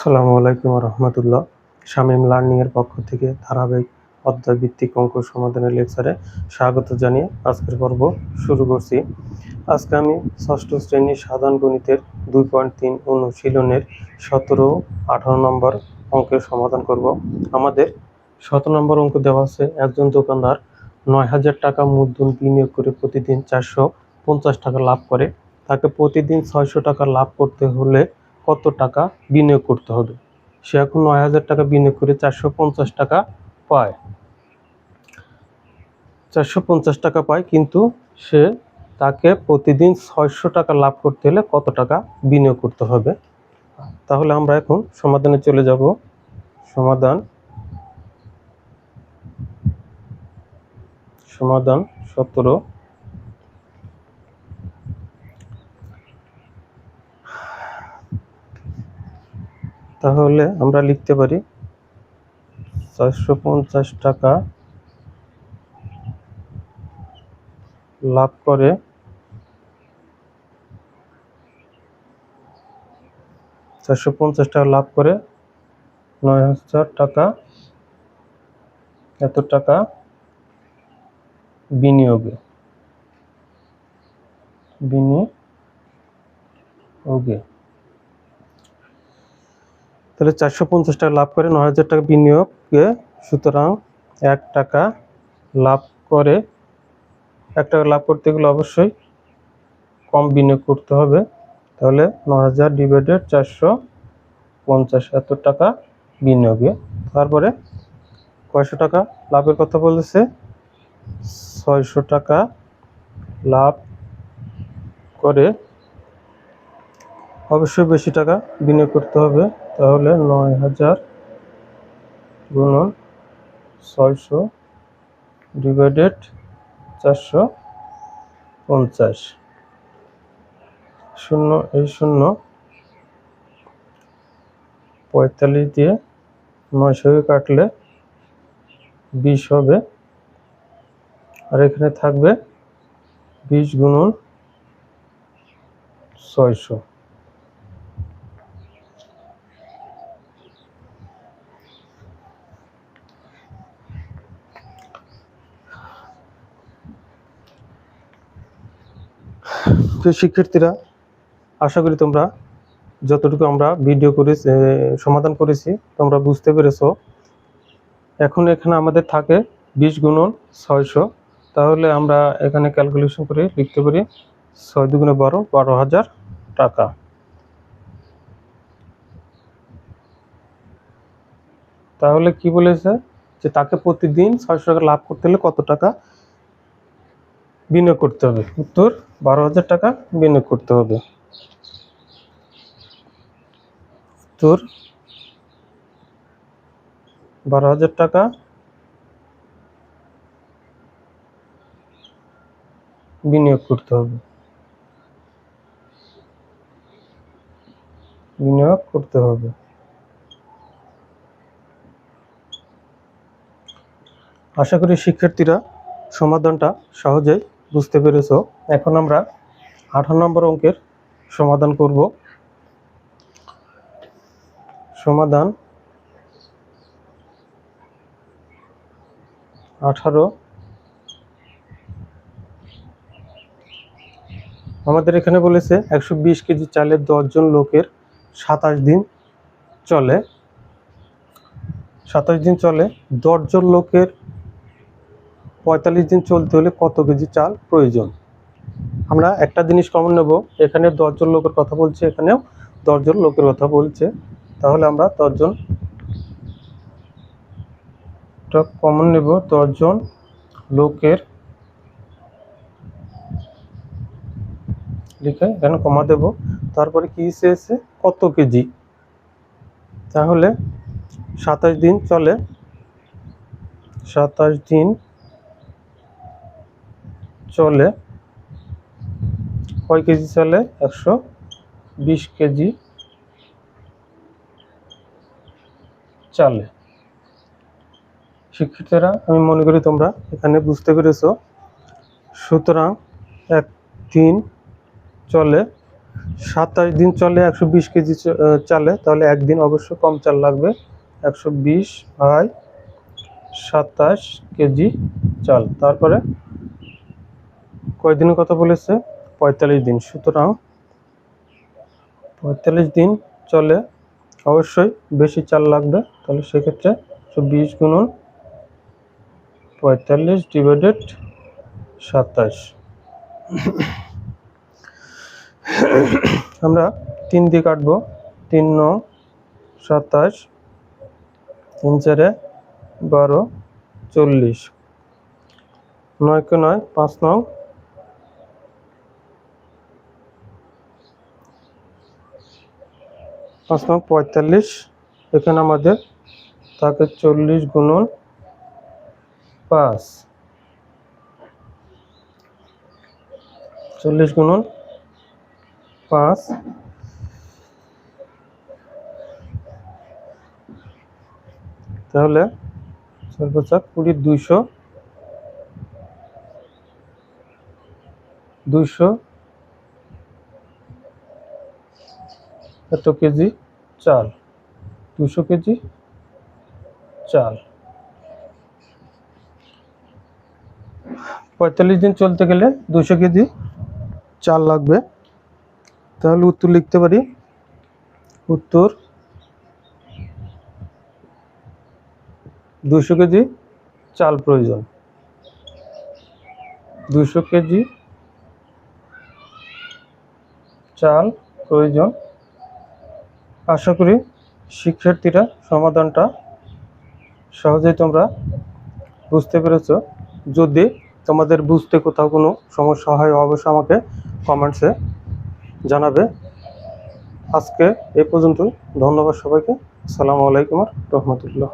আসসালামু আলাইকুম রহমতুল্লাহ। শামীম লার্নিং এর পক্ষ থেকে ধারাবাহিক অধ্যায় ভিত্তিক অঙ্ক সমাধানের লেকচারে স্বাগত জানিয়ে আজকের পর্ব শুরু করছি। আজকে আমি ষষ্ঠ শ্রেণীর সাধারণ গণিতের 2.3 অনুশীলনের 17 ও 18 নম্বর অঙ্কের সমাধান করব। আমাদের 17 নম্বর অঙ্ক দেওয়া আছে, একজন দোকানদার 9,000 টাকা মূলধন বিনিয়োগ করে প্রতিদিন 450 টাকা লাভ করে। তাকে প্রতিদিন 600 টাকা লাভ করতে হলে কত টাকা বিনিয়োগ করতে হবে? সে এখন 9,000 টাকা বিনিয়োগ করে 450 টাকা পায়। 450 টাকা পায়, কিন্তু তাকে প্রতিদিন 600 টাকা লাভ করতে হলে কত টাকা বিনিয়োগ করতে হবে? তাহলে আমরা এখন সমাধানে চলে যাব। সমাধান 17। তাহলে আমরা লিখতে পারি 450 টাকা লাভ করে 9,000 টাকা এত টাকা বিনিয়োগে। তাহলে 450 টাকা লাভ করে 9,000 টাকা বিনিয়োগে, সুতরাং 1 টাকা লাভ করে 1 টাকা লাভ করতে গেলে অবশ্যই কম বিনিয়োগ করতে হবে। তাহলে 9,000 ডিভাইডেড 450 এত টাকা বিনিয়োগে। তারপরে কয়শো টাকা লাভের কথা বলেছে? 600 টাকা লাভ করে অবশ্যই বেশি টাকা বিনিয়োগ করতে হবে। তাহলে 9,000 গুণন 600 ডিভাইডেড 450, শূন্য এই শূন্য 45 দিয়ে 900 কাটলে 20 হবে, আর এখানে থাকবে 20 গুণন 600। তো শিক্ষার্থীরা, আশা করি তোমরা যতটুকু আমরা ভিডিও করে সমাধান করেছি তোমরা বুঝতে পেরেছো। এখন এখানে আমাদের থাকে 20 গুণন 600। তাহলে আমরা এখানে ক্যালকুলেশন করে লিখতে পারি 6 দুগুণে 12, 12,000 টাকা। তাহলে কি বলেছে যে তাকে প্রতিদিন 600 টাকা লাভ করতে হলে কত টাকা বিনিয়োগ করতে হবে? উত্তর 12,000 টাকা বিনিয়োগ করতে হবে। উত্তর 12,000 টাকা বিনিয়োগ করতে হবে। আশা করি শিক্ষার্থীরা সমাধানটা সহজেই বুঝতে পেরেছো। এখন আমরা 18 নম্বর অঙ্কের সমাধান করব। সমাধান 18। আমাদের এখানে বলেছে 120 কেজি চালের 10 জন লোকের 27 দিন চলে। 27 দিন চলে। 10 জন লোকের 45 দিন চলতে হলে কত কেজি চাল প্রয়োজন? আমরা একটা জিনিস কমন নেব, এখানে 10 জন লোকের কথা বলছে, এখানেও 10 জন লোকের কথা বলছে। তাহলে আমরা 10 জন কমন নেব। 10 জন লোকের লিখে এখানে কমা দেব। তারপরে কি চেয়েছে? কত কেজি। তাহলে 27 দিন চলে। 27 দিন চলে কয় কেজি চলে? 120 কেজি চালে। শিক্ষার্থীরা, আমি মনে করি তোমরা এখানে বুঝতে পেরেছো। সুতরাং 1 দিন চলে 27 দিন চলে 120 কেজি চালে, তাহলে একদিন অবশ্য কম চাল লাগবে। 120 বাই 27 কেজি চাল। তারপরে কয়দিনের কথা বলেছে? 45 দিন। সুতরাং 45 দিন চলে অবশ্যই বেশি চাল লাগবে। তাহলে সেক্ষেত্রে 120 গুণন 45 ডিভাইডেড 27। আমরা 3 দিয়ে কাটবো। 3 9 27, 3 4 12 40, 9 কে 9 5 9 5 9 45। এখানে আমাদের থাকে 40 গুণন 5, 40 গুণন 5, তাহলে 4 5 20, 200 এত কেজি চাল, 200 কেজি চাল। 45 দিন চলতে গেলে 200 কেজি চাল লাগবে। তাহলে উত্তর লিখতে পারি, উত্তর 200 কেজি চাল প্রয়োজন। 200 কেজি চাল প্রয়োজন। আশা করি শিক্ষার্থীরা সমাধানটা সহজেই তোমরা বুঝতে পেরেছ। যদি তোমাদের বুঝতে কোথাও কোনো সমস্যা হয় অবশ্যই আমাকে কমেন্টসে জানাবে। আজকে এই পর্যন্তই। ধন্যবাদ সবাইকে। আসসালামু আলাইকুম ওয়া রাহমাতুল্লাহ।